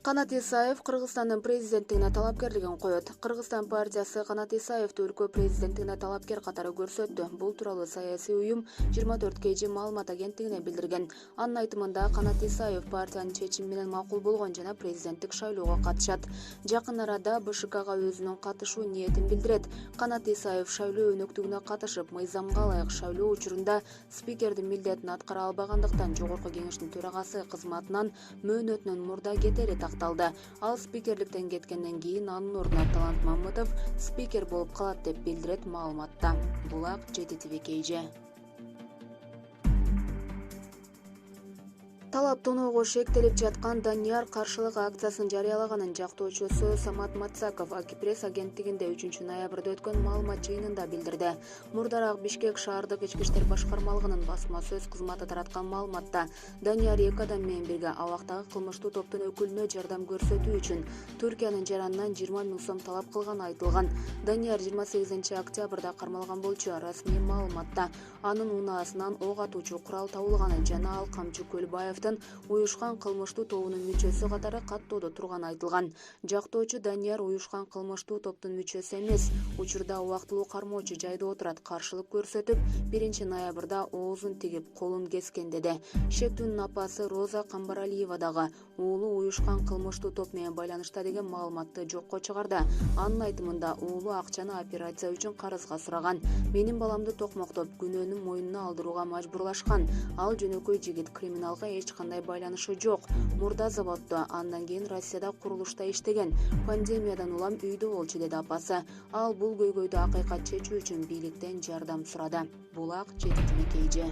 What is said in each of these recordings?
Канат Исаев Кыргызстандын президенттигине талапкерлигин коет. Кыргызстан партиясы Канат Исаевди өлкө президенттигине талапкер катары көрсөттү. Бул тууралуу саясий уюм 24 маалымат агенттигине билдирген. Анын айтымында Канат Исаев партиянын чечими менен макул болгон жана президенттик шайлоого катышат. Жакын арада БШКга өзүнүн катышуу ниетин билдирет. Канат Исаев шайлоо өнөктүгүнө катышып, мыйзамга ылайык шайлоо учурунда спикердин милдетин аткара албагандыктан Жогорку Кеңештин төрагасы кызматынан мөөнөтүнөн мурда кетери такталды. Ал спикерликтен кеткенден кийин анын ордуна Талант Мамытов спикер болуп калат деп билдирет маалыматта. Булак ЖТТВ. Талап тоноого шектелип жаткан Данияр каршылык акциясын жарыялаганын жактоочусу Самат Мацаков Акипресс агенттигинде 3 ноябрда өткөн маалымат жыйынында билдирди. Мурдараак Бишкек шаардык ички иштер башкармалыгынын басма сөз кызматы тараткан маалыматта Данияр 2 адам менен бирге абактагы кылмыштуу топтун өкүлүнө жардам көрсөтүү үчүн Түркиянын жаранынан 20 000 сом талап кылганы айтылган. Данияр 28 октябрда кармалган болчу. Расмий маалыматта анын унаасынан ок атуучу курал табылганы жана ал Камчы Көлбаевдин уюшкан кылмыштуу тобунун мүчөсү катары каттоодо турганы айтылган. Жактоочу Данияр уюшкан кылмыштуу топтун мүчөсү эмес, учурда убактылуу кармоочу жайда отурат, каршылык көрсөтүп, 1 ноябрда оозун тигип, колун кескен деди. Шектүүнүн апасы Роза Камбаралиева дагы уулу уюшкан кылмыштуу топ менен байланышта деген маалыматты жокко чыгарды. Анын айтымында уулу акчаны операция үчүн карызга сураган. Менин баламды токмоктоп, күнөөнүн мойнуна алдырууга мажбурлашкан. Ал жөнөкөй жигит, криминалга эч кандай байланышы жок. Мурда заводдо, андан кийин Россияда курулушта иштеген. Пандемиядан улам үйдө болчу деди апасы. Ал бул көйгөйдү акыйкат чечүү үчүн бийликтен жардам сурады. Булак ЖТТВ.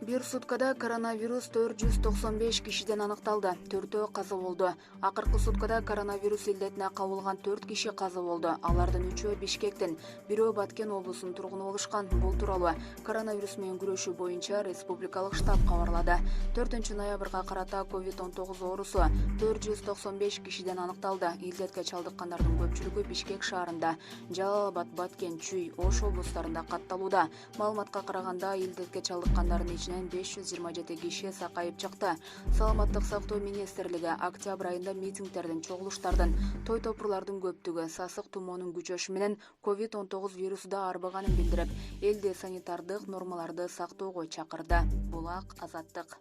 Бир суткада коронавирус 495 кишиден аныкталды. 4-өө каза болду. Акыркы суткада коронавирус илдетине кабылган 4 киши каза болду. Алардын 3-өө Бишкектен, 1-өө Баткен облусунун тургуну болушкан. Бул тууралуу коронавирус менен күрөшүү боюнча республикалык штаб кабарлады. 4 ноябрга карата COVID-19 оорусу 495 кишиден аныкталды. Илдетке чалдыккандардын көпчүлүгү Бишкек шаарында, Жалал Абад, Баткен, Чүй, Ош облустарында катталууда. Маалыматка караганда илдетке чалдыккандардын ичинен 527 киши сакайып чыкты. Саламаттык сактоо министрлиги октябрь айында митингдердин, чогулуштардын, той топурлардын көптүгү сасык тумоонун күчөшү менен COVID-19 вирусу да арбаганын билдирип, элде санитардык нормаларды сактоого чакырды. Булак Азаттык.